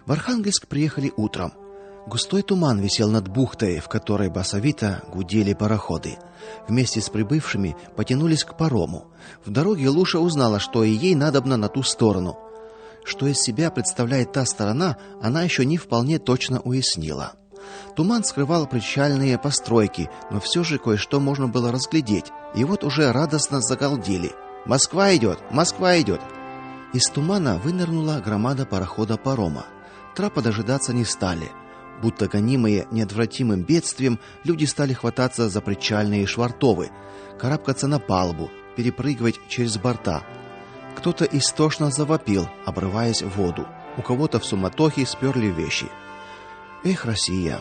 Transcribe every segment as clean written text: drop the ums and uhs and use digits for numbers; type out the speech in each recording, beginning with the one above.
В Архангельск приехали утром. Густой туман висел над бухтой, в которой басовито гудели пароходы. Вместе с прибывшими потянулись к парому. В дороге Луша узнала, что и ей надобно на ту сторону. Что из себя представляет та сторона, она еще не вполне точно уяснила. Туман скрывал причальные постройки, но все же кое-что можно было разглядеть. И вот уже радостно загалдели: "Москва идет! Москва идет!" Из тумана вынырнула громада парохода-парома. Трапа дожидаться не стали. Будто гонимые неотвратимым бедствием, люди стали хвататься за причальные швартовы, карабкаться на палубу, перепрыгивать через борта. Кто-то истошно завопил, обрываясь в воду. У кого-то в суматохе сперли вещи. Эх, Россия!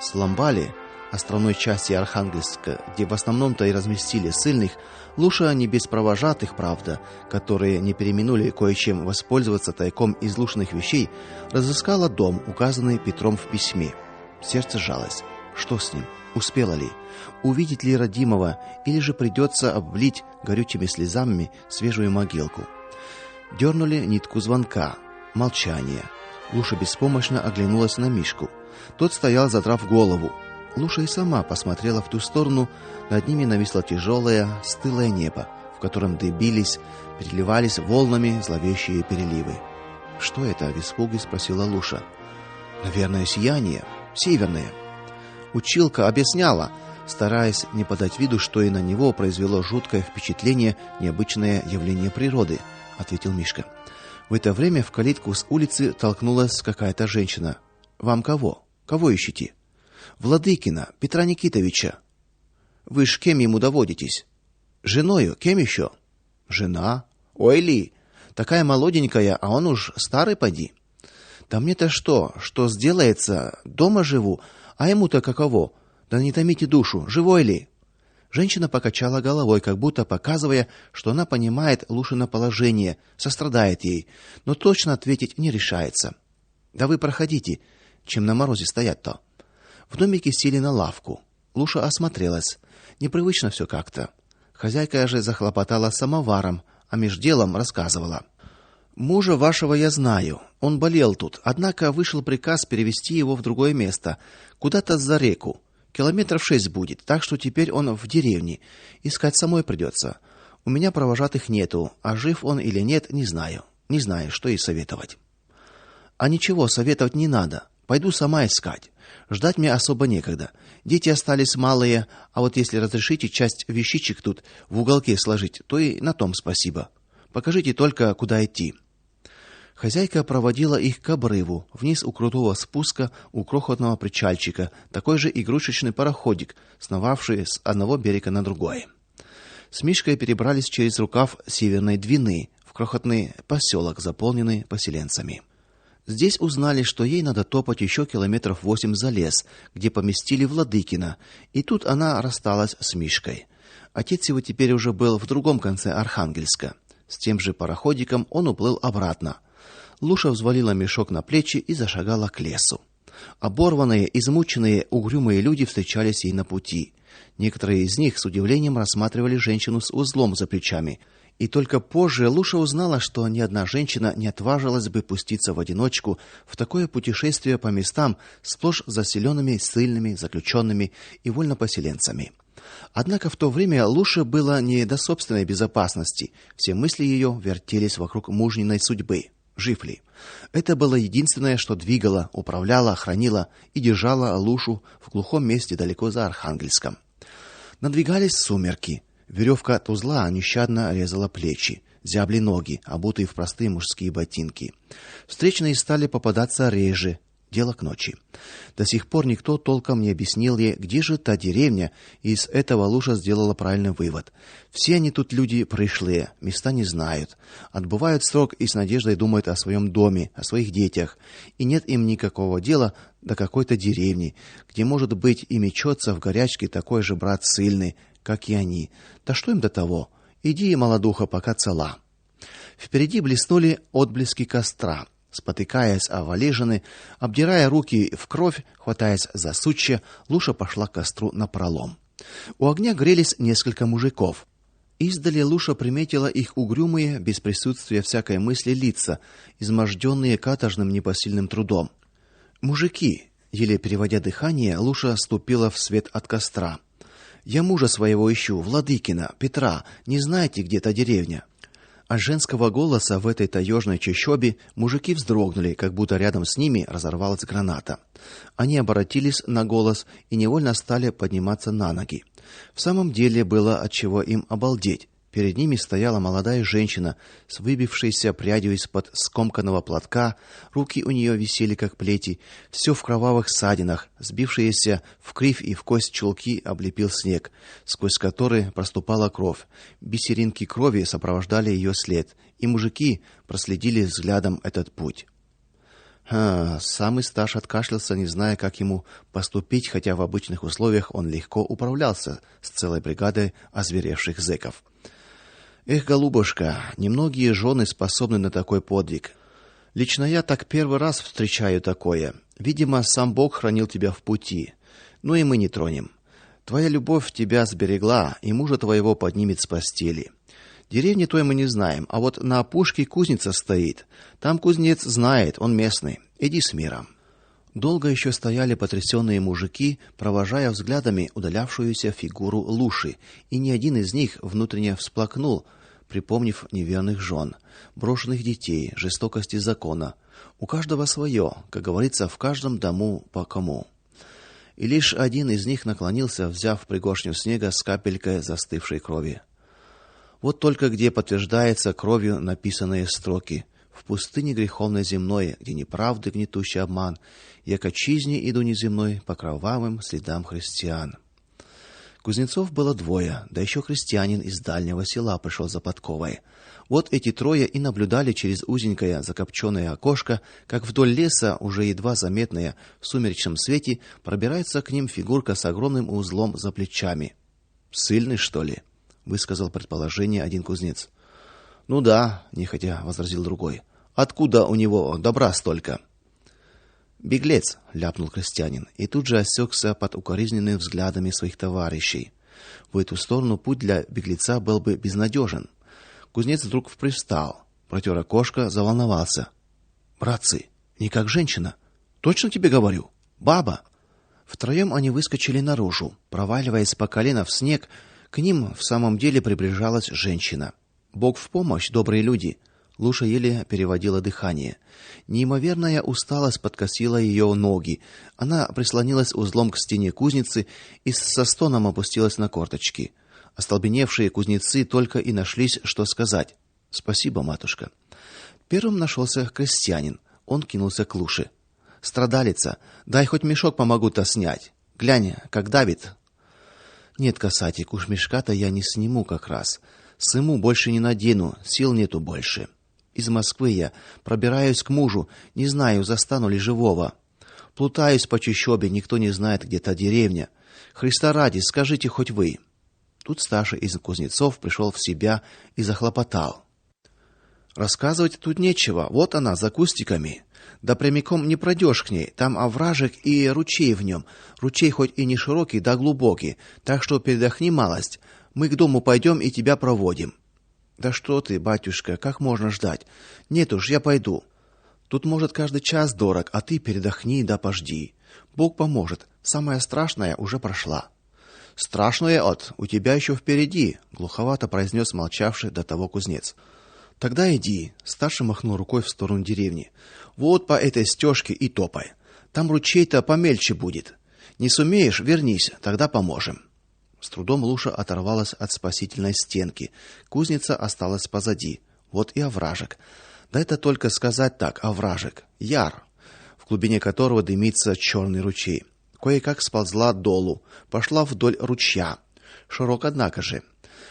С Ламбали, островной части Архангельска, где в основном-то и разместили ссыльных, Луша не без провожатых, правда, которые не переминули кое-чем воспользоваться тайком из Лушиных вещей, разыскала дом, указанный Петром в письме. Сердце сжалось. Что с ним? Успела ли? Увидеть ли родимого, или же придется облить горючими слезами свежую могилку? Дернули нитку звонка. Молчание. Луша беспомощно оглянулась на Мишку. Тот стоял, задрав голову. Луша и сама посмотрела в ту сторону. Над ними нависло тяжелое, стылое небо, в котором дыбились, переливались волнами зловещие переливы. "Что это?" в испуге спросила Луша. "Наверное, сияние. Северное." Училка объясняла, стараясь не подать виду, что и на него произвело жуткое впечатление необычное явление природы, ответил Мишка. В это время в калитку с улицы толкнулась какая-то женщина. "Вам кого? Кого ищете?" "Владыкина, Петра Никитовича." "Вы ж кем ему доводитесь?" "Женою, кем еще?" "Жена? Ой ли, такая молоденькая, а он уж старый поди." "Да мне-то что сделается? Дома живу, а ему-то каково? Да не томите душу, живой ли?" Женщина покачала головой, как будто показывая, что она понимает Лушино положение, сострадает ей, но точно ответить не решается. "Да вы проходите, чем на морозе стоять-то." В домике сели на лавку. Луша осмотрелась. Непривычно все как-то. Хозяйка же захлопотала самоваром, а меж делом рассказывала: "Мужа вашего я знаю. Он болел тут, однако вышел приказ перевести его в другое место, куда-то за реку. Километров 6 будет, так что теперь он в деревне. Искать самой придется. У меня провожатых нету, а жив он или нет, не знаю. Не знаю, что и советовать." "А ничего советовать не надо. Пойду сама искать. Ждать мне особо некогда. Дети остались малые, а вот если разрешите часть вещичек тут в уголке сложить, то и на том спасибо. Покажите только, куда идти." Хозяйка проводила их к обрыву, вниз у крутого спуска, у крохотного причальчика, такой же игрушечный пароходик, сновавший с одного берега на другой. С Мишкой перебрались через рукав Северной Двины в крохотный поселок, заполненный поселенцами. Здесь узнали, что ей надо топать еще километров 8 за лес, где поместили Владыкина, и тут она рассталась с Мишкой. Отец его теперь уже был в другом конце Архангельска. С тем же пароходиком он уплыл обратно. Луша взвалила мешок на плечи и зашагала к лесу. Оборванные, измученные, угрюмые люди встречались ей на пути. Некоторые из них с удивлением рассматривали женщину с узлом за плечами. И только позже Луша узнала, что ни одна женщина не отважилась бы пуститься в одиночку в такое путешествие по местам, сплошь заселенными ссыльными, заключенными и вольнопоселенцами. Однако в то время Луше было не до собственной безопасности. Все мысли ее вертелись вокруг мужниной судьбы. Жив ли? Это было единственное, что двигало, управляло, хранило и держало Лушу в глухом месте далеко за Архангельском. Надвигались сумерки. Веревка от узла нещадно резала плечи, зябли ноги, обутые в простые мужские ботинки. Встречные стали попадаться реже. Дело к ночи. До сих пор никто толком не объяснил ей, где же та деревня, и из этого Луша сделала правильный вывод. Все они тут люди пришлые, места не знают, отбывают срок и с надеждой думают о своем доме, о своих детях, и нет им никакого дела до какой-то деревни, где, может быть, и мечется в горячке такой же брат ссыльный, как и они. Да что им до того? Иди, молодуха, пока цела. Впереди блеснули отблески костра. Спотыкаясь о валежины, обдирая руки в кровь, хватаясь за сучья, Луша пошла к костру напролом. У огня грелись несколько мужиков. Издали Луша приметила их угрюмые, без присутствия всякой мысли лица, изможденные каторжным непосильным трудом. Мужики, еле переводя дыхание, Луша ступила в свет от костра. Я мужа своего ищу, Владыкина, Петра. Не знаете, где та деревня? От женского голоса в этой таежной чащобе мужики вздрогнули, как будто рядом с ними разорвалась граната. Они обратились на голос и невольно стали подниматься на ноги. В самом деле было от чего им обалдеть. Перед ними стояла молодая женщина с выбившейся прядью из-под скомканного платка, руки у нее висели как плети, все в кровавых ссадинах, сбившиеся в кривь и в кость чулки облепил снег, сквозь который проступала кровь. Бисеринки крови сопровождали ее след, и мужики проследили взглядом этот путь. Самый старший откашлялся, не зная, как ему поступить, хотя в обычных условиях он легко управлялся с целой бригадой озверевших зэков. Эх, голубушка, немногие жены способны на такой подвиг. Лично я так первый раз встречаю такое. Видимо, сам Бог хранил тебя в пути. Ну и мы не тронем. Твоя любовь тебя сберегла, и мужа твоего поднимет с постели. Деревни той мы не знаем, а вот на опушке кузница стоит. Там кузнец знает, он местный. Иди с миром. Долго еще стояли потрясенные мужики, провожая взглядами удалявшуюся фигуру Луши, и ни один из них внутренне всплакнул, припомнив неверных жен, брошенных детей, жестокости закона. У каждого свое, как говорится, в каждом дому по кому. И лишь один из них наклонился, взяв пригоршню снега с капелькой застывшей крови. Вот только где подтверждается кровью написанные строки: в пустыне греховной земной, где неправды гнетущий обман, я к отчизне иду неземной по кровавым следам христиан. Кузнецов было двое, да еще крестьянин из дальнего села пришел за подковой. Вот эти трое и наблюдали через узенькое закопченное окошко, как вдоль леса, уже едва заметная в сумеречном свете, пробирается к ним фигурка с огромным узлом за плечами. Сыльный, что ли? Высказал предположение один кузнец. Ну да, нехотя возразил другой. Откуда у него добра столько? Беглец, ляпнул крестьянин, и тут же осекся под укоризненными взглядами своих товарищей. В эту сторону путь для беглеца был бы безнадежен. Кузнец вдруг привстал, протер окошко, заволновался. Братцы, не как женщина. Точно тебе говорю, баба. Втроем они выскочили наружу, проваливаясь по колено в снег. К ним в самом деле приближалась женщина. Бог в помощь, добрые люди. Луша еле переводила дыхание. Неимоверная усталость подкосила ее ноги. Она прислонилась узлом к стене кузницы и со стоном опустилась на корточки. Остолбеневшие кузнецы только и нашлись, что сказать. Спасибо, матушка. Первым нашелся крестьянин. Он кинулся к Луше. Страдалица, дай хоть мешок помогу-то снять. Глянь, как давит. Нет, касатик, уж мешка-то я не сниму как раз. Сыму больше не надену, сил нету больше. Из Москвы я пробираюсь к мужу, не знаю, застану ли живого. Плутаюсь по чащобе, никто не знает, где та деревня. Христа ради, скажите хоть вы. Тут старший из кузнецов пришел в себя и захлопотал. Рассказывать тут нечего. Вот она за кустиками. Да прямиком не пройдешь к ней. Там овражек и ручей в нем. Ручей хоть и не широкий, да глубокий, так что передохни малость. Мы к дому пойдем и тебя проводим. Да что ты, батюшка, как можно ждать? Нет уж, я пойду. Тут может каждый час дорог, а ты передохни да пожди. Бог поможет. Самое страшное уже прошла. Страшное у тебя еще впереди, глуховато произнес молчавший до того кузнец. Тогда иди, старший махнул рукой в сторону деревни. Вот по этой стежке и топай. Там ручей-то помельче будет. Не сумеешь, вернись, тогда поможем. С трудом Луша оторвалась от спасительной стенки. Кузница осталась позади. Вот и овражек. Да это только сказать так, овражек. Яр, в глубине которого дымится черный ручей. Кое-как сползла долу, пошла вдоль ручья. Широк, однако же.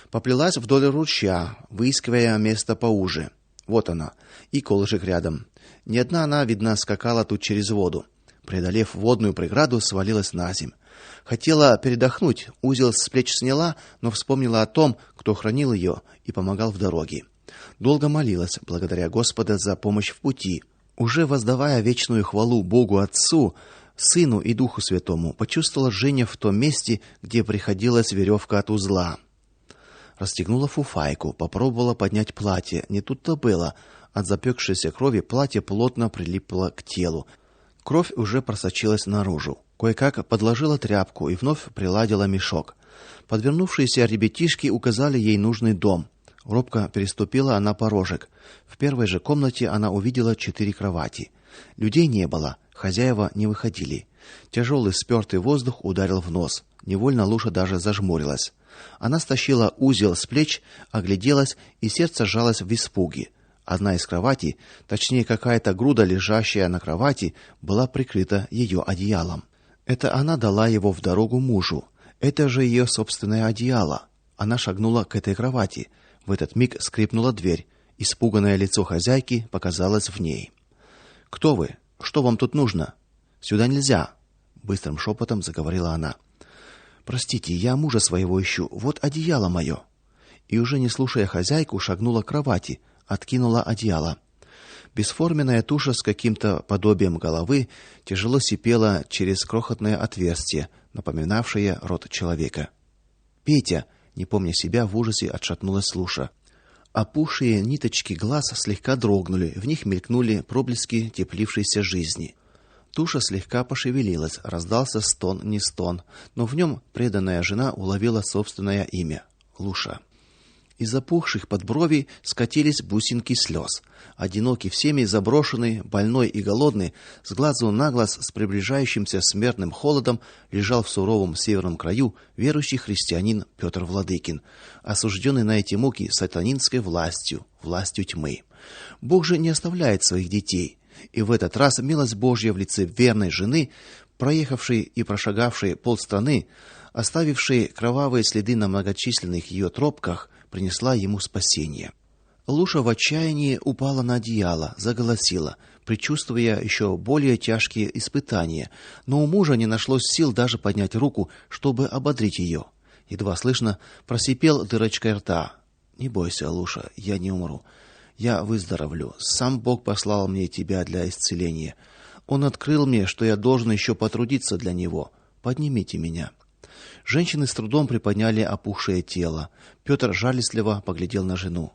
Поплелась вдоль ручья, выискивая место поуже. Вот она, и колышек рядом. Ни одна она, видно, скакала тут через воду. Преодолев водную преграду, свалилась наземь. Хотела передохнуть, узел с плеч сняла, но вспомнила о том, кто хранил ее и помогал в дороге. Долго молилась, благодаря Господа за помощь в пути. Уже воздавая вечную хвалу Богу Отцу, Сыну и Духу Святому, почувствовала жжение в том месте, где приходилась веревка от узла. расстегнула фуфайку, попробовала поднять платье. Не тут-то было. От запекшейся крови платье плотно прилипло к телу. Кровь уже просочилась наружу. Кое-как подложила тряпку и вновь приладила мешок. Подвернувшиеся ребятишки указали ей нужный дом. Робко переступила она порожек. В первой же комнате она увидела 4 кровати. Людей не было, хозяева не выходили. Тяжелый спёртый воздух ударил в нос. Невольно Луша даже зажмурилась. Она стащила узел с плеч, огляделась, и сердце сжалось в испуге. Одна из кроватей, точнее какая-то груда, лежащая на кровати, была прикрыта ее одеялом. Это она дала его в дорогу мужу. Это же ее собственное одеяло. Она шагнула к этой кровати. В этот миг скрипнула дверь. Испуганное лицо хозяйки показалось в ней. Кто вы? Что вам тут нужно? Сюда нельзя, быстрым шепотом заговорила она. Простите, я мужа своего ищу. Вот одеяло мое. И уже не слушая хозяйку, шагнула к кровати, откинула одеяло. Бесформенная туша с каким-то подобием головы тяжело сипела через крохотное отверстие, напоминавшее рот человека. Петя, не помня себя, в ужасе отшатнулась Луша. Опухшие ниточки глаз слегка дрогнули, в них мелькнули проблески теплившейся жизни. Туша слегка пошевелилась, раздался стон, не стон, но в нем преданная жена уловила собственное имя Луша. Из опухших подбровий скатились бусинки слез. Одинокий, всеми заброшенный, больной и голодный, с глазу на глаз с приближающимся смертным холодом лежал в суровом северном краю верующий христианин Петр Владыкин, осужденный на эти муки сатанинской властью тьмы. Бог же не оставляет своих детей, и в этот раз милость Божья в лице верной жены, проехавшей и прошагавшей полстраны, оставившей кровавые следы на многочисленных ее тропках, принесла ему спасение. Луша в отчаянии упала на одеяло, заголосила, предчувствуя еще более тяжкие испытания, но у мужа не нашлось сил даже поднять руку, чтобы ободрить ее. Едва слышно просипел дырочкой рта: "Не бойся, Луша, я не умру. Я выздоровлю. Сам Бог послал мне тебя для исцеления. Он открыл мне, что я должен еще потрудиться для него. Поднимите меня". Женщины с трудом приподняли опухшее тело. Петр жалостливо поглядел на жену.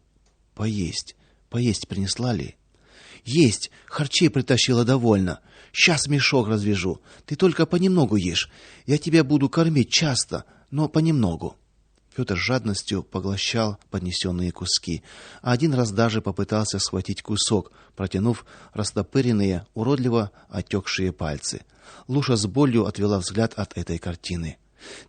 Поесть принесла ли? Есть, харчей притащила довольно. Сейчас мешок развяжу. Ты только понемногу ешь. Я тебя буду кормить часто, но понемногу. Петр с жадностью поглощал поднесенные куски, а один раз даже попытался схватить кусок, протянув растопыренные, уродливо отекшие пальцы. Луша с болью отвела взгляд от этой картины.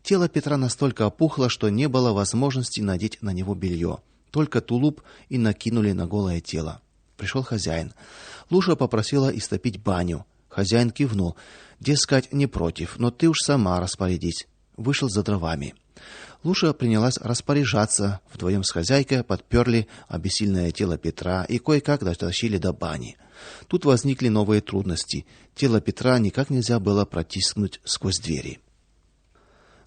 Тело Петра настолько опухло, что не было возможности надеть на него белье. Только тулуп и накинули на голое тело. Пришел хозяин. Луша попросила истопить баню. Хозяин кивнул, дескать, не против, но ты уж сама распорядись. Вышел за дровами. Луша принялась распоряжаться. Вдвоем с хозяйкой подперли обессиленное тело Петра и кое-как дотащили до бани. Тут возникли новые трудности. Тело Петра никак нельзя было протиснуть сквозь двери.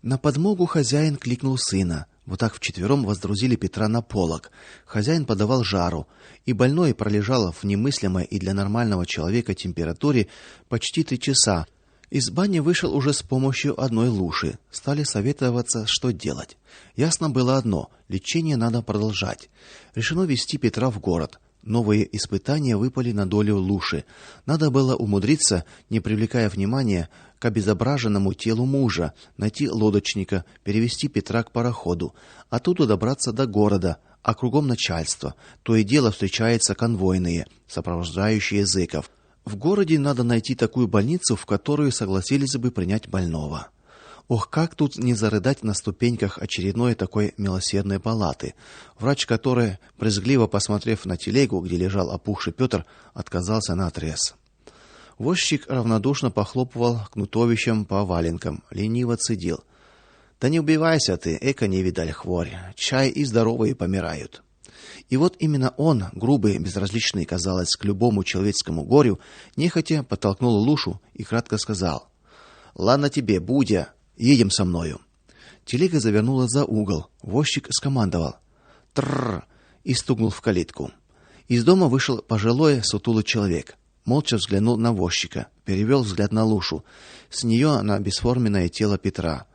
На подмогу хозяин кликнул сына. Вот так вчетвером воздрузили Петра на полог. Хозяин подавал жару, и больной пролежал в немыслимой и для нормального человека температуре почти 3 часа. Из бани вышел уже с помощью одной Луши. Стали советоваться, что делать. Ясно было одно: лечение надо продолжать. Решено везти Петра в город. Новые испытания выпали на долю Луши. Надо было умудриться, не привлекая внимания к обезображенному телу мужа, найти лодочника, перевести Петра к пароходу, оттуда добраться до города, а кругом начальство. То и дело встречаются конвойные, сопровождающие зэков. В городе надо найти такую больницу, в которую согласились бы принять больного. Ох, как тут не зарыдать на ступеньках очередной такой милосердной палаты. Врач, который, брезгливо посмотрев на телегу, где лежал опухший Петр, отказался наотрез. Возчик равнодушно похлопывал кнутовищем по валенкам, лениво цедил: "Да не убивайся ты, эко не видаль хворь. Чай и здоровые помирают". И вот именно он, грубый, безразличный, казалось, к любому человеческому горю, нехотя подтолкнул Лушу и кратко сказал: "Ладно тебе, Будя, едем со мною". Телега завернула за угол. Возчик скомандовал: "Тррр!" и стукнул в калитку. Из дома вышел пожилой сутулый человек. Молча взглянул на возчика, перевел взгляд на Лушу, с нее на бесформенное тело Петра.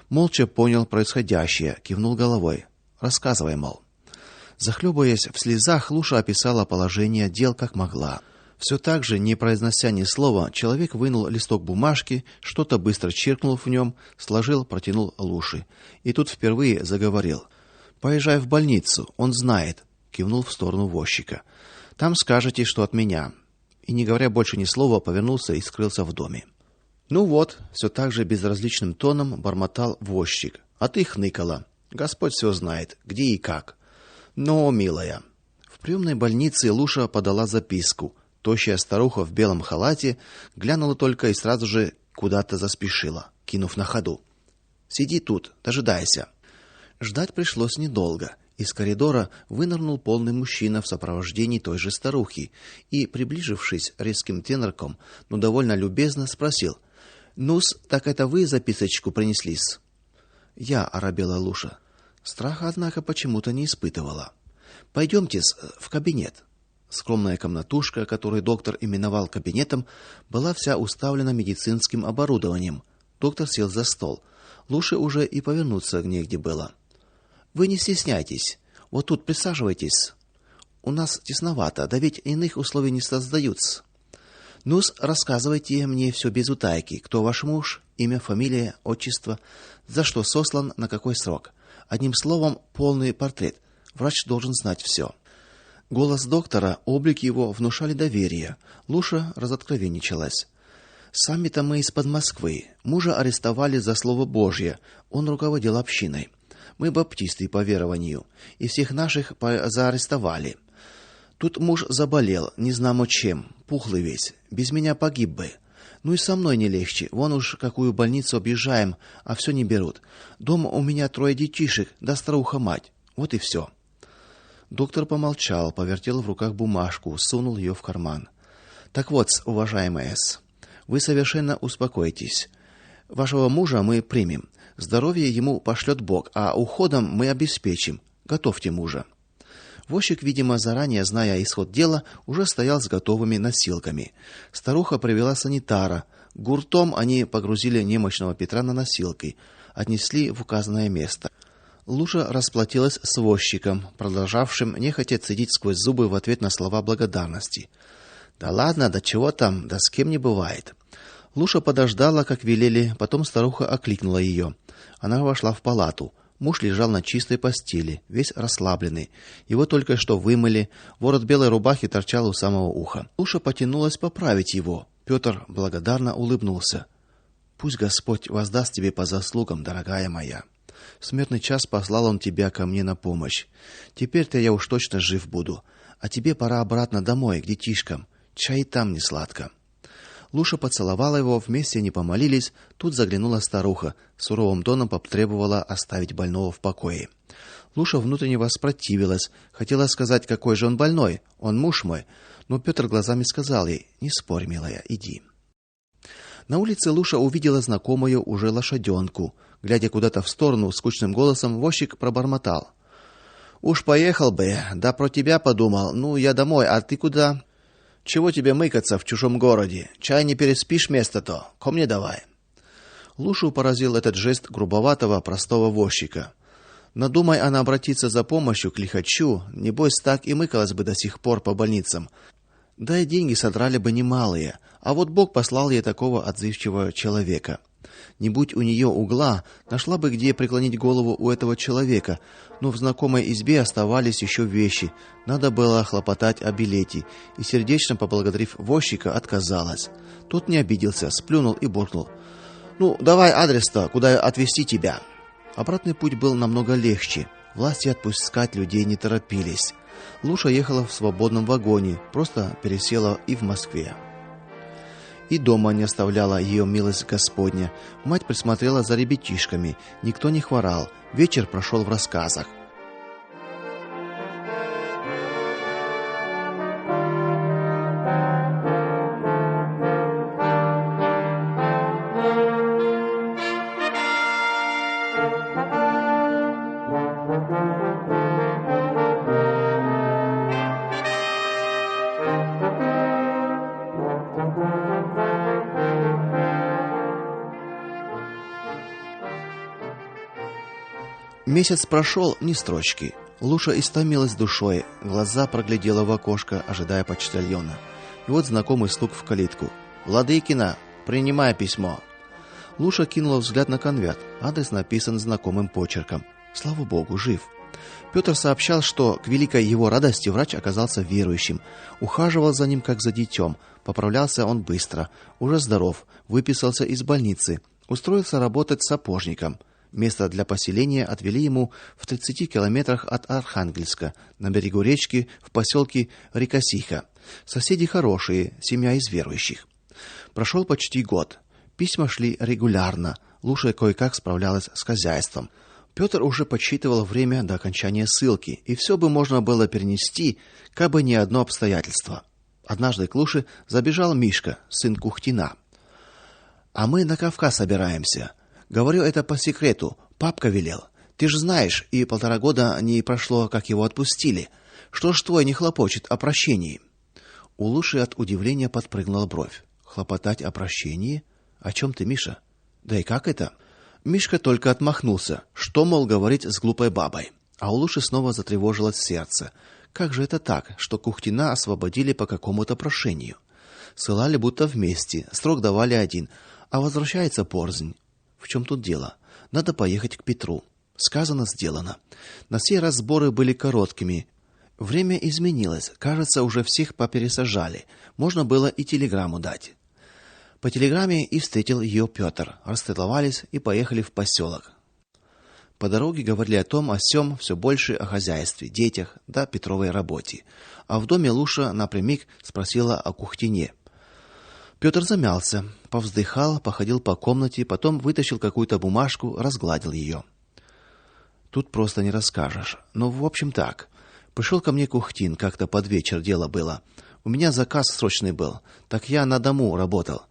Молча понял происходящее, кивнул головой. Рассказывай, мол. Захлебываясь в слезах, Луша описала положение дел как могла. Все так же, не произнося ни слова, человек вынул листок бумажки, что-то быстро чиркнул в нем, сложил, протянул Луше. И тут впервые заговорил. Поезжай в больницу, он знает, кивнул в сторону возчика. Там скажете, что от меня. И не говоря больше ни слова, повернулся и скрылся в доме. Ну вот, все так же безразличным тоном бормотал возчик. А ты хныкала. Господь все знает, где и как. Но, милая, в приемной больнице Луша подала записку. Тощая старуха в белом халате глянула только и сразу же куда-то заспешила, кинув на ходу: "Сиди тут, дожидайся". Ждать пришлось недолго. Из коридора вынырнул полный мужчина в сопровождении той же старухи и, приближившись резким тенорком, но довольно любезно спросил: "Ну-с, так это вы записочку принесли-с?" "Я", оробела Луша. Страха, однако, почему-то не испытывала. "Пойдемте-с в кабинет". Скромная комнатушка, которую доктор именовал кабинетом, была вся уставлена медицинским оборудованием. Доктор сел за стол. Луше уже и повернуться негде было. "Вы не стесняйтесь. Вот тут присаживайтесь. У нас тесновато, да ведь иных условий не создаются. Ну-с, рассказывайте мне все без утайки. Кто ваш муж, имя, фамилия, отчество, за что сослан, на какой срок. Одним словом, полный портрет. Врач должен знать все". Голос доктора, облик его внушали доверие. Луша разоткровенничалась. "Сами-то мы из-под Москвы. Мужа арестовали за слово Божье. Он руководил общиной. Мы баптисты по верованию, и всех наших заарестовали. Тут муж заболел, не знамо чем, пухлый весь. Без меня погиб бы. Ну и со мной не легче. Вон уж какую больницу объезжаем, а все не берут. Дома у меня 3 детишек, да старуха-мать. Вот и все". Доктор помолчал, повертел в руках бумажку, сунул ее в карман. "Так вот, уважаемая С, вы совершенно успокойтесь. Вашего мужа мы примем. Здоровье ему пошлет Бог, а уходом мы обеспечим. Готовьте мужа". Возчик, видимо, заранее зная исход дела, уже стоял с готовыми носилками. Старуха привела санитара. Гуртом они погрузили немощного Петра на носилки, отнесли в указанное место. Луша расплатилась с возчиком, продолжавшим нехотя цедить сквозь зубы в ответ на слова благодарности. "Да ладно, да чего там, да с кем не бывает". Луша подождала, как велели, потом старуха окликнула ее. Она вошла в палату. Муж лежал на чистой постели, весь расслабленный. Его только что вымыли, ворот белой рубахи торчал у самого уха. Луша потянулась поправить его. Петр благодарно улыбнулся. "Пусть Господь воздаст тебе по заслугам, дорогая моя. В смертный час послал он тебя ко мне на помощь. Теперь-то я уж точно жив буду. А тебе пора обратно домой, к детишкам. Чай и там не сладко". Луша поцеловала его, вместе они помолились. Тут заглянула старуха, суровым тоном потребовала оставить больного в покое. Луша внутренне воспротивилась, хотела сказать, какой же он больной, он муж мой, но Петр глазами сказал ей: "Не спорь, милая, иди". На улице Луша увидела знакомую уже лошаденку. Глядя куда-то в сторону, скучным голосом возчик пробормотал: "Уж поехал бы, да про тебя подумал. Ну, я домой, а ты куда? Чего тебе мыкаться в чужом городе? Чай не переспишь место-то? Ко мне давай". Лушу поразил этот жест грубоватого, простого возчика. Надумай она обратиться за помощью к лихачу, небось так и мыкалась бы до сих пор по больницам. Да и деньги содрали бы немалые, а вот Бог послал ей такого отзывчивого человека. Не будь у нее угла, нашла бы где преклонить голову у этого человека, но в знакомой избе оставались еще вещи. Надо было хлопотать о билете, и сердечно поблагодарив возчика, отказалась. Тот не обиделся, сплюнул и буркнул: "Ну, давай адрес-то, куда отвезти тебя". Обратный путь был намного легче. Власти отпускать людей не торопились. Луша ехала в свободном вагоне, просто пересела и в Москве. И дома не оставляла ее милость Господня. Мать присмотрела за ребятишками, никто не хворал. Вечер прошел в рассказах. Месяц прошел, ни строчки. Луша истомилась душой, глаза проглядела в окошко, ожидая почтальона. И вот знакомый стук в калитку. Владыкина, принимай письмо. Луша кинула взгляд на конверт. Адрес написан знакомым почерком. Слава богу, жив. Петр сообщал, что к великой его радости врач оказался верующим, ухаживал за ним как за детем. Поправлялся он быстро, уже здоров, выписался из больницы, устроился работать сапожником. Место для поселения отвели ему в 30 километрах от Архангельска, на берегу речки, в поселке Рикосиха. Соседи хорошие, семья из верующих. Прошел почти год. Письма шли регулярно. Луша кое-как справлялась с хозяйством. Петр уже подсчитывал время до окончания ссылки, и все бы можно было перенести, кабы не одно обстоятельство. Однажды к Луше забежал Мишка, сын Кухтина. А мы на Кавказ собираемся. Говорю это по секрету, папка велел. Ты же знаешь, и 1,5 года не прошло, как его отпустили. Что ж твой не хлопочет о прощении? У Луши от удивления подпрыгнула бровь. Хлопотать о прощении? О чем ты, Миша? Да и как это? Мишка только отмахнулся. Что, мол, говорить с глупой бабой? А у Луши снова затревожилось сердце. Как же это так, что Кухтина освободили по какому-то прошению? Ссылали будто вместе, срок давали один, а возвращается порознь. В чем тут дело? Надо поехать к Петру. Сказано, сделано. На сей раз сборы были короткими. Время изменилось. Кажется, уже всех попересажали. Можно было и телеграмму дать. По телеграмме и встретил ее Петр. Расцеловались и поехали в поселок. По дороге говорили о том, о сём, все больше о хозяйстве, детях, да Петровой работе. А в доме Луша напрямик спросила о Кухтине. Петр замялся, повздыхал, походил по комнате, потом вытащил какую-то бумажку, разгладил ее. Тут просто не расскажешь. Но в общем так. Пришел ко мне Кухтин, как-то под вечер дело было. У меня заказ срочный был, так я на дому работал.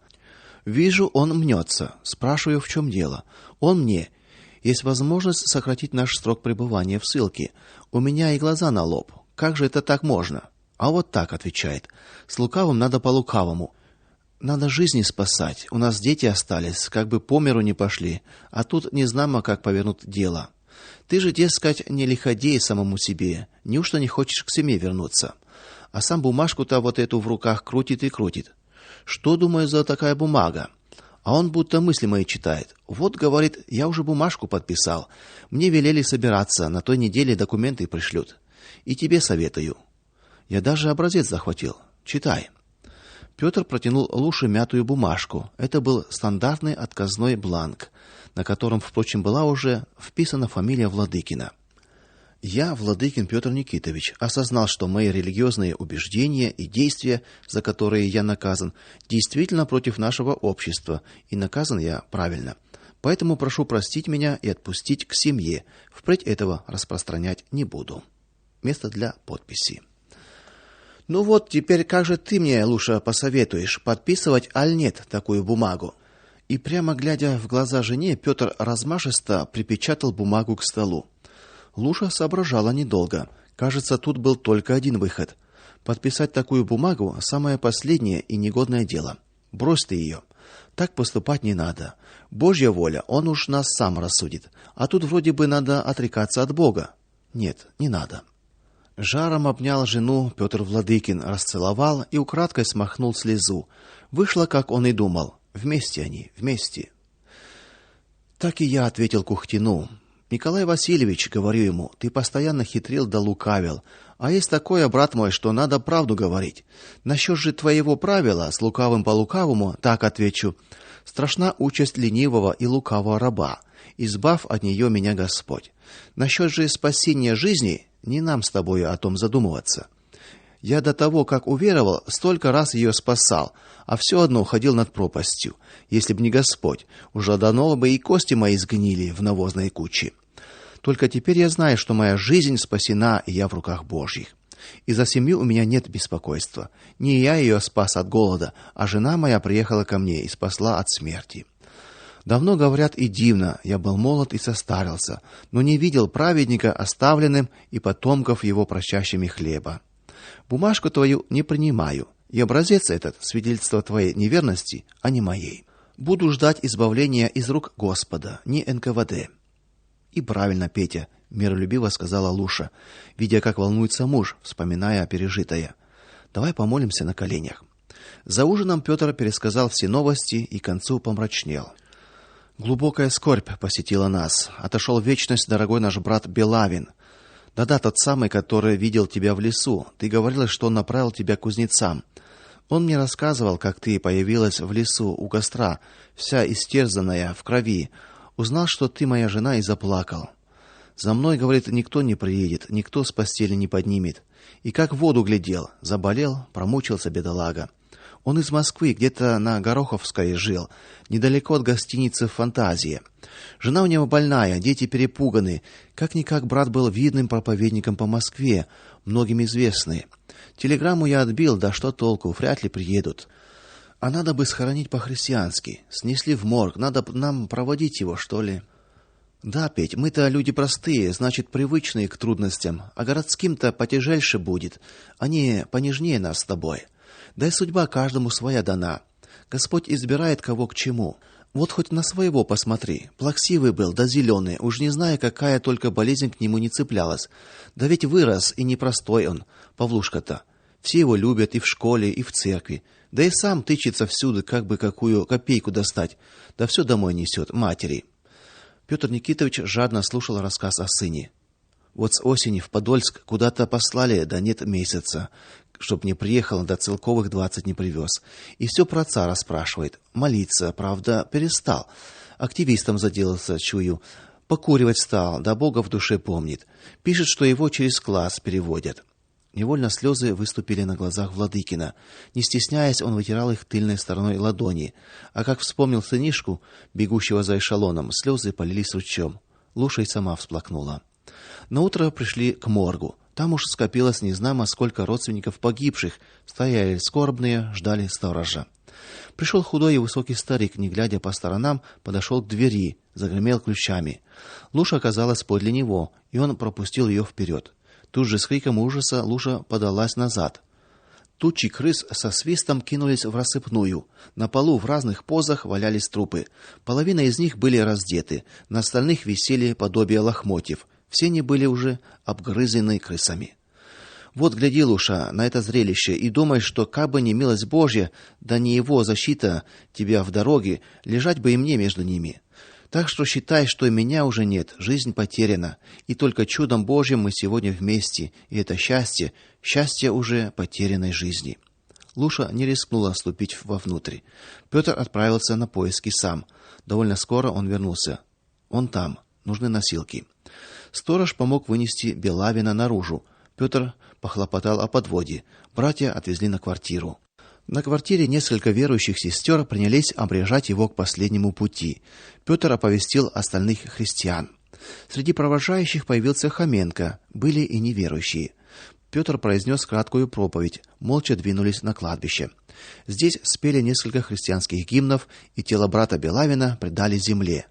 Вижу, он мнется. Спрашиваю, в чем дело. Он мне: есть возможность сократить наш срок пребывания в ссылке. У меня и глаза на лоб. Как же это так можно? А вот так, отвечает. С лукавым надо по лукавому. Надо жизни спасать. У нас дети остались, как бы по миру не пошли, а тут не знамо, как повернут дело. Ты же, дескать, не лиходей самому себе. Неужто не хочешь к семье вернуться? А сам бумажку-то вот эту в руках крутит и крутит. Что, думаю, за такая бумага? А он будто мысли мои читает. Вот, говорит, я уже бумажку подписал. Мне велели собираться, на той неделе документы пришлют. И тебе советую. Я даже образец захватил. Читай. Петр протянул Луше мятую бумажку. Это был стандартный отказной бланк, на котором, впрочем, была уже вписана фамилия Владыкина. Я, Владыкин Петр Никитович, осознал, что мои религиозные убеждения и действия, за которые я наказан, действительно против нашего общества, и наказан я правильно. Поэтому прошу простить меня и отпустить к семье. Впредь этого распространять не буду. Место для подписи. Ну вот, теперь как же ты мне, Луша, посоветуешь, подписывать аль нет такую бумагу? И прямо глядя в глаза жене, Петр размашисто припечатал бумагу к столу. Луша соображала недолго. Кажется, тут был только один выход. Подписать такую бумагу самое последнее и негодное дело. Брось ты ее. Так поступать не надо. Божья воля, он уж нас сам рассудит. А тут вроде бы надо отрекаться от Бога. Нет, не надо. Жаром обнял жену Петр Владыкин, расцеловал и украдкой смахнул слезу. Вышло, как он и думал. Вместе они, вместе. Так и я ответил Кухтину. Николай Васильевич, говорю ему, ты постоянно хитрил да лукавил. А есть такое, брат мой, что надо правду говорить. Насчет же твоего правила с лукавым по лукавому, так отвечу. Страшна участь ленивого и лукавого раба. Избавь от нее меня Господь. Насчет же спасения жизни, не нам с тобою о том задумываться. Я до того, как уверовал, столько раз ее спасал, а все одно ходил над пропастью. Если б не Господь, уже давно бы и кости мои сгнили в навозной куче. Только теперь я знаю, что моя жизнь спасена, и я в руках Божьих. И за семью у меня нет беспокойства. Не я ее спас от голода, а жена моя приехала ко мне и спасла от смерти. Давно говорят и дивно, я был молод и состарился, но не видел праведника оставленным и потомков его просящими хлеба. Бумажку твою не принимаю, и образец этот свидетельство твоей неверности, а не моей. Буду ждать избавления из рук Господа, не НКВД. И правильно, Петя, миролюбиво сказала Луша, видя, как волнуется муж, вспоминая пережитое. Давай помолимся на коленях. За ужином Петр пересказал все новости и к концу помрачнел. Глубокая скорбь посетила нас. Отошел в вечность дорогой наш брат Белавин. Да-да, тот самый, который видел тебя в лесу. Ты говорила, что он направил тебя к кузнецам. Он мне рассказывал, как ты появилась в лесу у костра, вся истерзанная, в крови. Узнал, что ты моя жена, и заплакал. За мной, говорит, никто не приедет, никто с постели не поднимет. И как в воду глядел, заболел, промучился бедолага. Он из Москвы, где-то на Гороховской жил, недалеко от гостиницы Фантазия. Жена у него больная, дети перепуганы. Как-никак брат был видным проповедником по Москве, многим известный. Телеграмму я отбил, да что толку, вряд ли приедут. А надо бы схоронить по-христиански. Снесли в морг, надо нам проводить его, что ли? Да, Петь, мы-то люди простые, значит, привычные к трудностям, а городским-то потяжельше будет. Они понежнее нас с тобой. Да и судьба каждому своя дана. Господь избирает кого к чему. Вот хоть на своего посмотри. Плаксивый был, да зеленый, уж не знаю, какая только болезнь к нему не цеплялась. Да ведь вырос, и непростой он, Павлушка-то. Все его любят и в школе, и в церкви. Да и сам тычется всюду, как бы какую копейку достать. Да все домой несет, матери. Петр Никитович жадно слушал рассказ о сыне. Вот с осени в Подольск куда-то послали, да нет месяца, чтоб не приехал, до целковых 20 не привез. И все про отца расспрашивает. Молиться, правда, перестал. Активистом заделался, чую. Покуривать стал, да Бога в душе помнит. Пишет, что его через класс переводят. Невольно слезы выступили на глазах Владыкина. Не стесняясь, он вытирал их тыльной стороной ладони. А как вспомнил сынишку, бегущего за эшелоном, слезы полились ручьем. Луша и сама всплакнула. Наутро пришли к моргу. Там уж скопилось незнамо сколько родственников погибших, стояли скорбные, ждали сторожа. Пришел худой и высокий старик, не глядя по сторонам, подошел к двери, загремел ключами. Луша оказалась подле него, и он пропустил ее вперед. Тут же с криком ужаса Луша подалась назад. Тучи крыс со свистом кинулись в рассыпную. На полу в разных позах валялись трупы. Половина из них были раздеты, на остальных висели подобия лохмотьев. Все они были уже обгрызены крысами. Вот гляди, Луша, на это зрелище и думай, что кабы не милость Божья, да не его защита тебя в дороге, лежать бы и мне между ними. Так что считай, что и меня уже нет, жизнь потеряна, и только чудом Божьим мы сегодня вместе, и это счастье, счастье уже потерянной жизни. Луша не рискнула ступить вовнутрь. Петр отправился на поиски сам. Довольно скоро он вернулся. Он там, нужны носилки. Сторож помог вынести Белавина наружу. Петр похлопотал о подводе. Братья отвезли на квартиру. На квартире несколько верующих сестер принялись обрежать его к последнему пути. Петр оповестил остальных христиан. Среди провожающих появился Хоменко, были и неверующие. Петр произнес краткую проповедь, молча двинулись на кладбище. Здесь спели несколько христианских гимнов, и тело брата Белавина предали земле.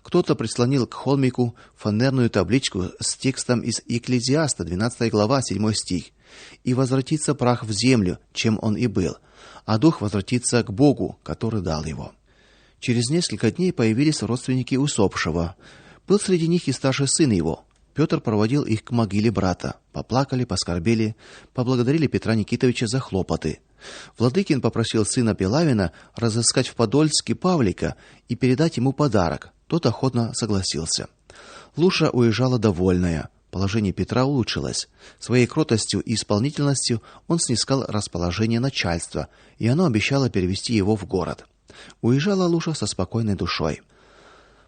Кто-то прислонил к холмику фанерную табличку с текстом из Екклезиаста, 12 глава, 7 стих. «И возвратится прах в землю, чем он и был, а дух возвратится к Богу, который дал его». Через несколько дней появились родственники усопшего. Был среди них и старший сын его. Петр проводил их к могиле брата. Поплакали, поскорбели, поблагодарили Петра Никитовича за хлопоты. Владыкин попросил сына Белавина разыскать в Подольске Павлика и передать ему подарок. Тот охотно согласился. Луша уезжала довольная. Положение Петра улучшилось. Своей кротостью и исполнительностью он снискал расположение начальства, и оно обещало перевести его в город. Уезжала Луша со спокойной душой.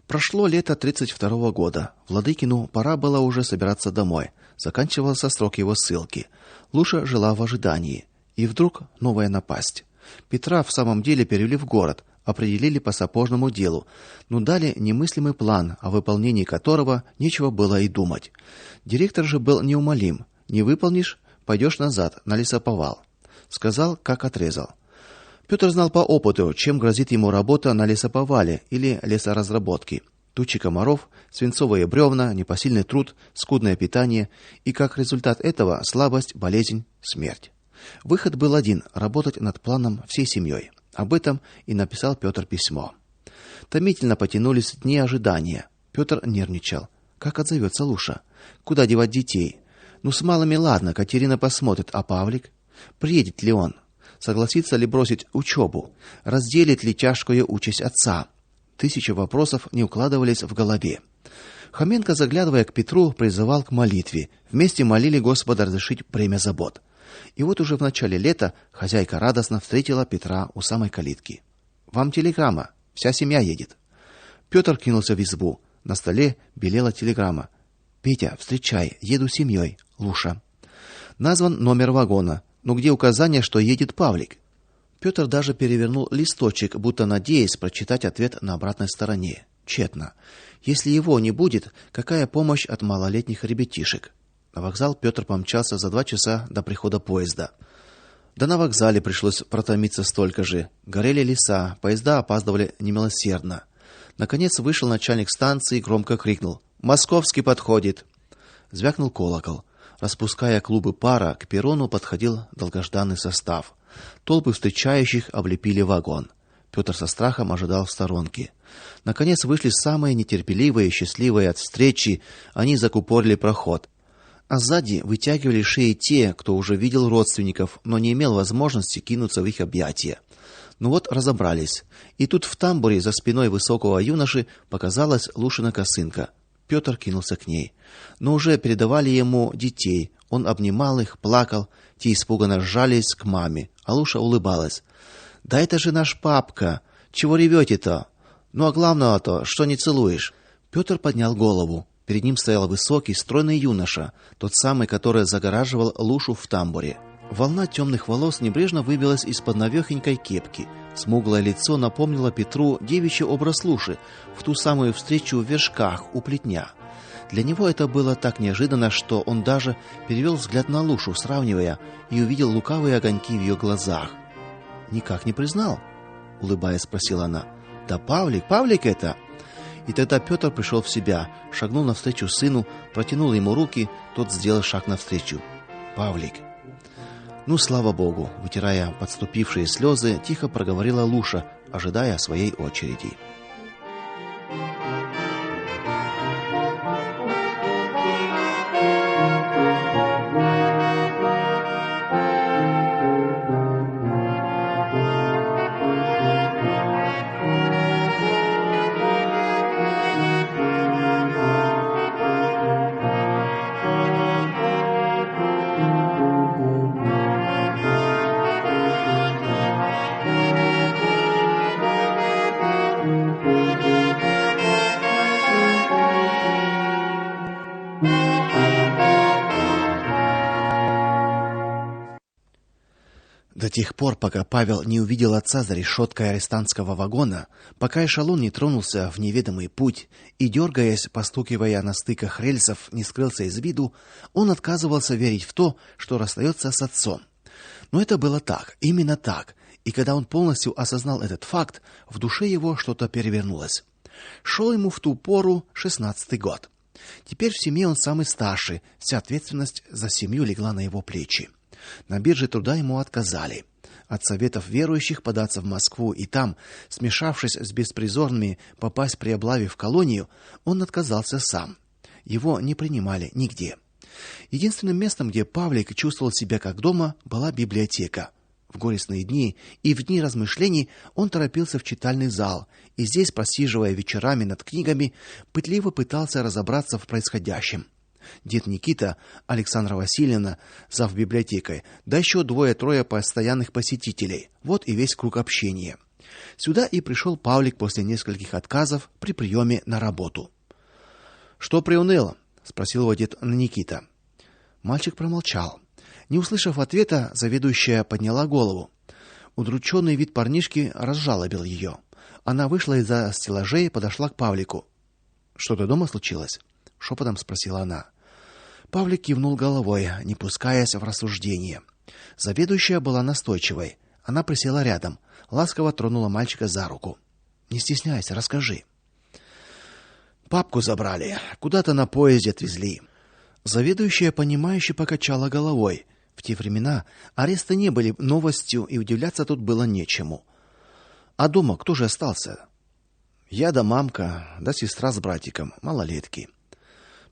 Прошло лето 32 года. Владыкину пора было уже собираться домой. Заканчивался срок его ссылки. Луша жила в ожидании. И вдруг новая напасть. Петра в самом деле перевели в город, определили по сапожному делу, но дали немыслимый план, о выполнении которого нечего было и думать. Директор же был неумолим. Не выполнишь — пойдешь назад, на лесоповал. Сказал, как отрезал. Петр знал по опыту, чем грозит ему работа на лесоповале или лесоразработке. Тучи комаров, свинцовые бревна, непосильный труд, скудное питание и, как результат этого, слабость, болезнь, смерть. Выход был один — работать над планом всей семьей. Об этом и написал Петр письмо. Томительно потянулись дни ожидания. Петр нервничал. Как отзовется Луша? Куда девать детей? Ну, с малыми ладно, Катерина посмотрит, а Павлик? Приедет ли он? Согласится ли бросить учебу? Разделит ли тяжкую участь отца? Тысячи вопросов не укладывались в голове. Хоменко, заглядывая к Петру, призывал к молитве. Вместе молили Господа разрешить бремя забот. И вот уже в начале лета хозяйка радостно встретила Петра у самой калитки. Вам телеграмма, вся семья едет. Петр кинулся в избу. На столе белела телеграмма. Петя, встречай, еду с семьей. Луша. Назван номер вагона. Но где указание, что едет Павлик? Петр даже перевернул листочек, будто надеясь прочитать ответ на обратной стороне. Тщетно. Если его не будет, какая помощь от малолетних ребятишек? На вокзал Петр помчался за 2 часа до прихода поезда. Да на вокзале пришлось протомиться столько же. Горели леса, поезда опаздывали немилосердно. Наконец вышел начальник станции и громко крикнул: "Московский подходит!" Звякнул колокол. Распуская клубы пара, к перрону подходил долгожданный состав. Толпы встречающих облепили вагон. Петр со страхом ожидал в сторонке. Наконец вышли самые нетерпеливые и счастливые от встречи, они закупорили проход. А сзади вытягивали шеи те, кто уже видел родственников, но не имел возможности кинуться в их объятия. Ну вот разобрались. И тут в тамбуре за спиной высокого юноши показалась Лушина косынка. Петр кинулся к ней. Но уже передавали ему детей. Он обнимал их, плакал, те испуганно сжались к маме, а Луша улыбалась. Да это же наш папка. Чего ревете-то? Ну а главное-то, что не целуешь? Петр поднял голову. Перед ним стоял высокий, стройный юноша, тот самый, который загораживал Лушу в тамбуре. Волна темных волос небрежно выбилась из-под навехонькой кепки. Смуглое лицо напомнило Петру девичий образ Луши в ту самую встречу в Вершках у плетня. Для него это было так неожиданно, что он даже перевел взгляд на Лушу, сравнивая, и увидел лукавые огоньки в ее глазах. "Никак не признал?" улыбаясь, спросила она. "Да Павлик это". И тогда Петр пришел в себя, шагнул навстречу сыну, протянул ему руки, тот сделал шаг навстречу. "Павлик". "Ну, слава Богу", вытирая подступившие слезы, тихо проговорила Луша, ожидая своей очереди. До тех пор, пока Павел не увидел отца за решеткой арестантского вагона, пока эшелон не тронулся в неведомый путь и, дергаясь, постукивая на стыках рельсов, не скрылся из виду, он отказывался верить в то, что расстается с отцом. Но это было так, именно так, и когда он полностью осознал этот факт, в душе его что-то перевернулось. Шел ему в ту пору 16-й год. Теперь в семье он самый старший, вся ответственность за семью легла на его плечи. На бирже труда ему отказали. От советов верующих податься в Москву и там, смешавшись с беспризорными, попасть при облаве в колонию, он отказался сам. Его не принимали нигде. Единственным местом, где Павлик чувствовал себя как дома, была библиотека. В горестные дни и в дни размышлений он торопился в читальный зал, и здесь, просиживая вечерами над книгами, пытливо пытался разобраться в происходящем. Дед Никита, Александра Васильевна, зав. Библиотекой, да еще 2-3 постоянных посетителей. Вот и весь круг общения. Сюда и пришел Павлик после нескольких отказов при приеме на работу. "Что приуныл?" спросил его дед Никита. Мальчик промолчал. Не услышав ответа, заведующая подняла голову. Удрученный вид парнишки разжалобил ее. Она вышла из-за стеллажей и подошла к Павлику. "Что-то дома случилось?" шепотом спросила она. Павлик кивнул головой, не пускаясь в рассуждения. Заведующая была настойчивой. Она присела рядом, ласково тронула мальчика за руку. "Не стесняйся, расскажи". "Папку забрали, куда-то на поезде отвезли". Заведующая понимающе покачала головой. В те времена аресты не были новостью, и удивляться тут было нечему. "А дома кто же остался?" "Я да мамка, да сестра с братиком, малолетки".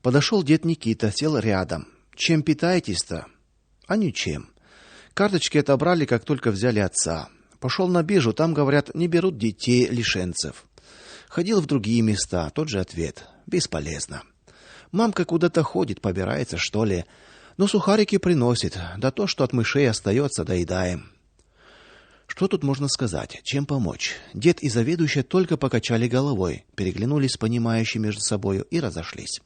Подошел дед Никита, сел рядом. Чем питаетесь-то? А ничем. Карточки отобрали, как только взяли отца. Пошел на биржу, там, говорят, не берут детей лишенцев. Ходил в другие места, тот же ответ. Бесполезно. Мамка куда-то ходит, побирается, что ли. Но сухарики приносит, да то, что от мышей остается, доедаем. Что тут можно сказать? Чем помочь? Дед и заведующая только покачали головой, переглянулись понимающе между собою и разошлись.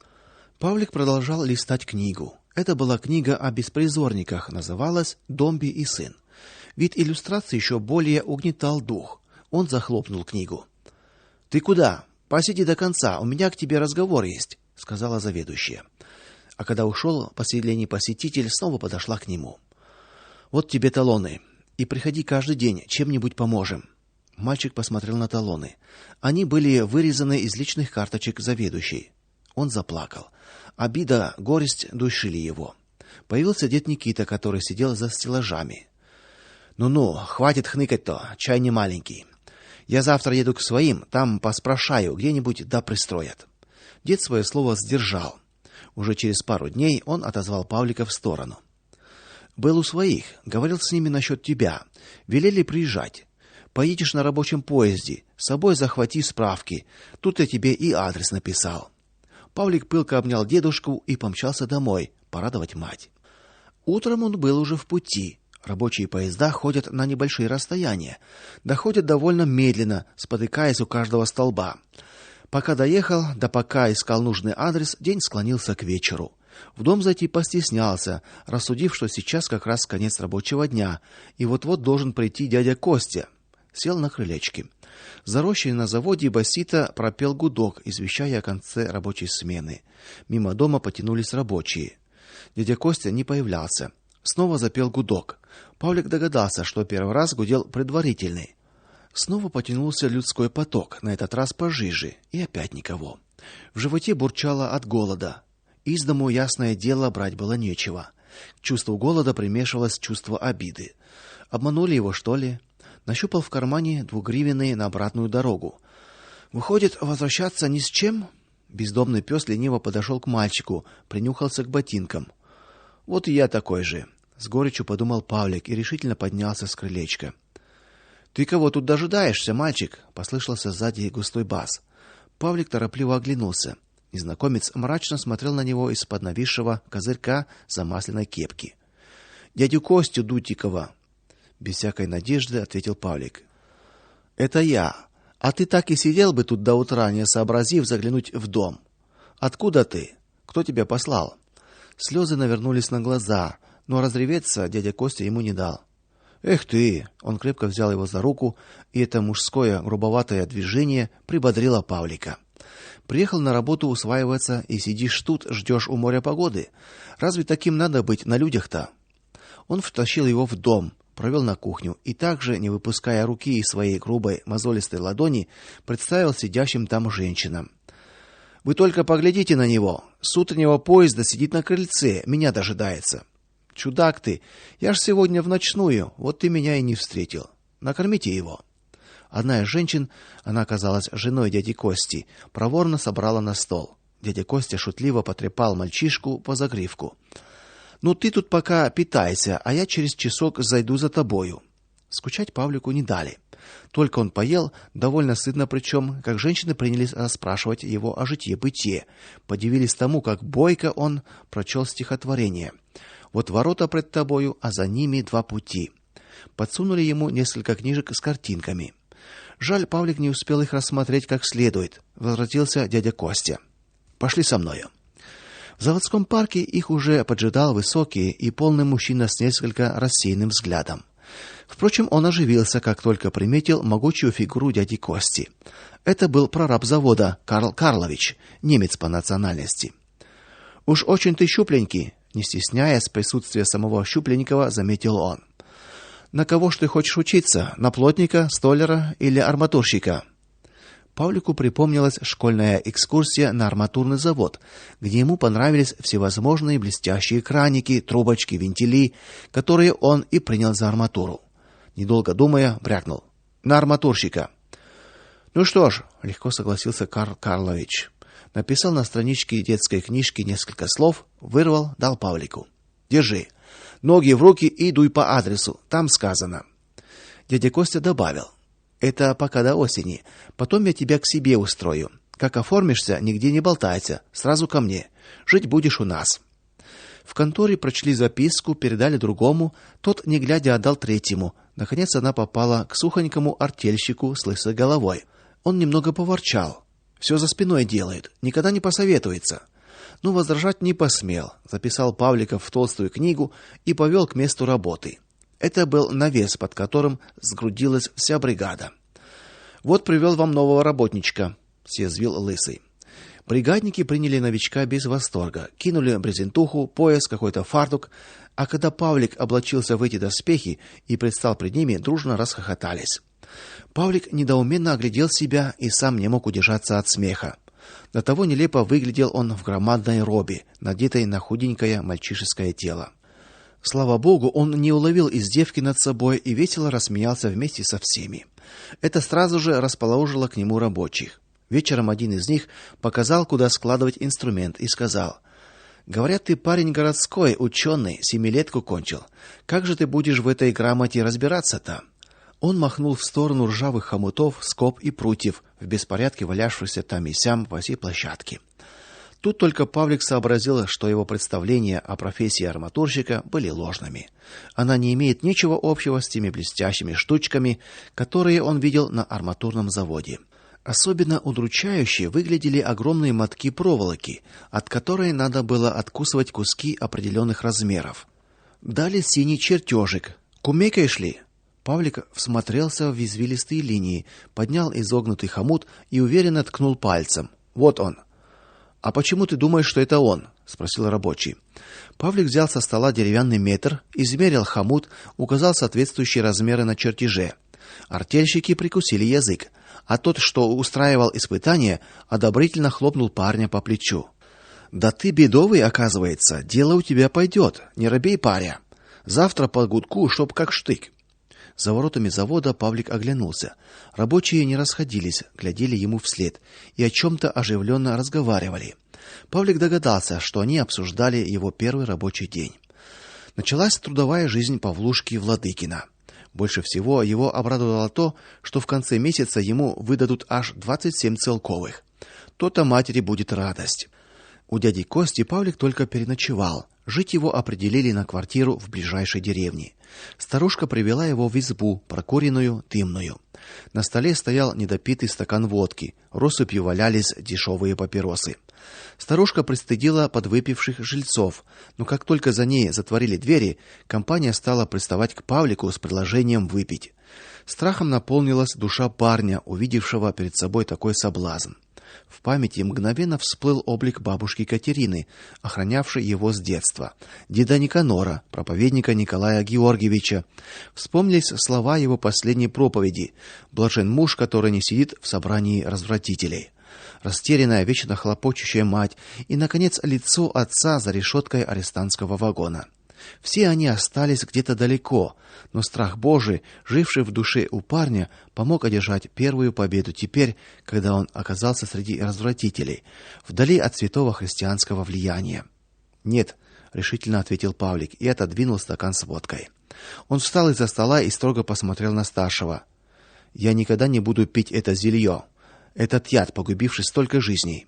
Павлик продолжал листать книгу. Это была книга о беспризорниках, называлась «Домби и сын». Вид иллюстрации еще более угнетал дух. Он захлопнул книгу. Ты куда? Посиди до конца, у меня к тебе разговор есть, сказала заведующая. А когда ушел последний посетитель, снова подошла к нему. Вот тебе талоны, и приходи каждый день, чем-нибудь поможем. Мальчик посмотрел на талоны. Они были вырезаны из личных карточек заведующей. Он заплакал. Обида, горесть душили его. Появился дед Никита, который сидел за стеллажами. Ну-ну, хватит хныкать-то, чай не маленький. Я завтра еду к своим, там поспрашаю, где-нибудь да пристроят. Дед свое слово сдержал. Уже через пару дней он отозвал Павлика в сторону. Был у своих, говорил с ними насчет тебя. Велели приезжать. Поедешь на рабочем поезде, с собой захвати справки. Тут я тебе и адрес написал. Павлик пылко обнял дедушку и помчался домой порадовать мать. Утром он был уже в пути. Рабочие поезда ходят на небольшие расстояния, доходят довольно медленно, спотыкаясь у каждого столба. Пока доехал, да пока искал нужный адрес, день склонился к вечеру. В дом зайти постеснялся, рассудив, что сейчас как раз конец рабочего дня, и вот-вот должен прийти дядя Костя. Сел на крылечке. За рощей на заводе басита пропел гудок, извещая о конце рабочей смены. Мимо дома потянулись рабочие. Дядя Костя не появлялся. Снова запел гудок. Павлик догадался, что первый раз гудел предварительный. Снова потянулся людской поток, на этот раз пожиже, и опять никого. В животе бурчало от голода. Из дому, ясное дело, брать было нечего. К чувству голода примешивалось чувство обиды. Обманули его, что ли? Нащупал в кармане 2 гривенные на обратную дорогу. Выходит, возвращаться ни с чем? Бездомный пес лениво подошел к мальчику, принюхался к ботинкам. Вот и я такой же, с горечью подумал Павлик и решительно поднялся с крылечка. Ты кого тут дожидаешься, мальчик? Послышался сзади густой бас. Павлик торопливо оглянулся. Незнакомец мрачно смотрел на него из-под нависшего козырька замасленной кепки. Дядю Костю Дутикова, без всякой надежды ответил Павлик. Это я. А ты так и сидел бы тут до утра, не сообразив заглянуть в дом. Откуда ты? Кто тебя послал? Слезы навернулись на глаза, но разреветься дядя Костя ему не дал. Эх ты, он крепко взял его за руку, и это мужское грубоватое движение прибодрило Павлика. Приехал на работу усваиваться и сидишь тут, ждешь у моря погоды. Разве таким надо быть на людях-то? Он втащил его в дом, провел на кухню и также, не выпуская руки из своей грубой мозолистой ладони, представил сидящим там женщинам. Вы только поглядите на него. С утреннего поезда сидит на крыльце, меня дожидается. Чудак ты. Я ж сегодня в ночную, вот ты меня и не встретил. Накормите его. Одна из женщин, она оказалась женой дяди Кости, проворно собрала на стол. Дядя Костя шутливо потрепал мальчишку по загривку. Ну ты тут пока питайся, а я через часок зайду за тобою. Скучать Павлику не дали. Только он поел, довольно сытно причем, как женщины принялись расспрашивать его о житье-бытие, подивились тому, как бойко он прочел стихотворение. Вот ворота пред тобою, а за ними 2 пути. Подсунули ему несколько книжек с картинками. Жаль, Павлик не успел их рассмотреть как следует. Возвратился дядя Костя. Пошли со мною. В заводском парке их уже поджидал высокий и полный мужчина с несколько рассеянным взглядом. Впрочем, он оживился, как только приметил могучую фигуру дяди Кости. Это был прораб завода Карл Карлович, немец по национальности. Уж очень ты щупленький, не стесняясь присутствия самого Щупленького, заметил он. На кого ж ты хочешь учиться? На плотника, столяра или арматурщика? Павлику припомнилась школьная экскурсия на арматурный завод, где ему понравились всевозможные блестящие краники, трубочки, вентили, которые он и принял за арматуру. Недолго думая, брякнул: "На арматурщика". Ну что ж, легко согласился Карл Карлович. Написал на страничке детской книжки несколько слов, вырвал, дал Павлику. Держи. Ноги в руки и дуй по адресу. Там сказано. Дядя Костя добавил: это пока до осени. Потом я тебя к себе устрою. Как оформишься, нигде не болтайся, сразу ко мне. Жить будешь у нас. В конторе прочли записку, передали другому, тот, не глядя, отдал третьему. Наконец она попала к сухонькому артельщику с лысой головой. Он немного поворчал. Все за спиной делает, никогда не посоветуется. Но возражать не посмел. Записал Павлика в толстую книгу и повел к месту работы. Это был навес, под которым сгрудилась вся бригада. Вот привел вам нового работничка, съязвил лысый. Бригадники приняли новичка без восторга, кинули брезентуху, пояс, какой-то фартук, а когда Павлик облачился в эти доспехи и предстал пред ними, дружно расхохотались. Павлик недоуменно оглядел себя и сам не мог удержаться от смеха. До того нелепо выглядел он в громадной робе, надетой на худенькое мальчишеское тело. Слава богу, он не уловил издевки над собой и весело рассмеялся вместе со всеми. Это сразу же расположило к нему рабочих. Вечером один из них показал, куда складывать инструмент, и сказал: "Говорят, ты парень городской, ученый, 7-летку кончил. Как же ты будешь в этой грамоте разбираться-то?" Он махнул в сторону ржавых хомутов, скоб и прутьев, в беспорядке валявшихся там и сям по всей площадке. Тут только Павлик сообразил, что его представления о профессии арматурщика были ложными. Она не имеет ничего общего с теми блестящими штучками, которые он видел на арматурном заводе. Особенно удручающе выглядели огромные мотки проволоки, от которой надо было откусывать куски определенных размеров. Дали синий чертежик. Кумекаешь ли? Павлик всмотрелся в извилистые линии, поднял изогнутый хомут и уверенно ткнул пальцем. Вот он. А почему ты думаешь, что это он? Спросил рабочий. Павлик взял со стола деревянный метр, измерил хомут, указал соответствующие размеры на чертеже. Артельщики прикусили язык, а тот, что устраивал испытание, одобрительно хлопнул парня по плечу. Да ты бедовый, оказывается, дело у тебя пойдет, не робей, паря. Завтра по гудку, чтоб как штык. За воротами завода Павлик оглянулся. Рабочие не расходились, глядели ему вслед и о чем то оживленно разговаривали. Павлик догадался, что они обсуждали его первый рабочий день. Началась трудовая жизнь Павлушки Владыкина. Больше всего его обрадовало то, что в конце месяца ему выдадут аж 27 целковых. То-то матери будет радость. У дяди Кости Павлик только переночевал. Жить его определили на квартиру в ближайшей деревне. Старушка привела его в избу, прокуренную, дымную. На столе стоял недопитый стакан водки, россыпью валялись дешевые папиросы. Старушка пристыдила подвыпивших жильцов, но как только за ней затворили двери, компания стала приставать к Павлику с предложением выпить. Страхом наполнилась душа парня, увидевшего перед собой такой соблазн. В памяти мгновенно всплыл облик бабушки Катерины, охранявшей его с детства, деда Никанора, проповедника Николая Георгиевича. Вспомнились слова его последней проповеди: "Блажен муж, который не сидит в собрании развратителей". Растерянная, вечно хлопочущая мать и, наконец, лицо отца за решеткой арестантского вагона. Все они остались где-то далеко, но страх Божий, живший в душе у парня, помог одержать первую победу теперь, когда он оказался среди развратителей, вдали от святого христианского влияния. "Нет", решительно ответил Павлик и отодвинул стакан с водкой. Он встал из-за стола и строго посмотрел на старшего. "Я никогда не буду пить это зелье, этот яд, погубивший столько жизней".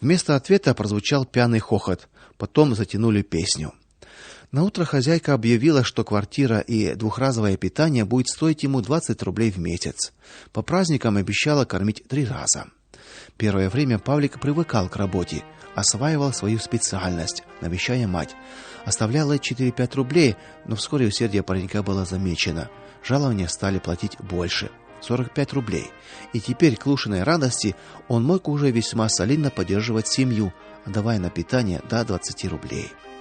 Вместо ответа прозвучал пьяный хохот, потом затянули песню. Наутро хозяйка объявила, что квартира и двухразовое питание будет стоить ему 20 рублей в месяц. По праздникам обещала кормить 3 раза. Первое время Павлик привыкал к работе, осваивал свою специальность, навещая мать. Оставляла 4-5 рублей, но вскоре усердие паренька было замечено. Жалования стали платить больше 45 рублей. И теперь к Лушиной радости он мог уже весьма солидно поддерживать семью, отдавая на питание до 20 рублей.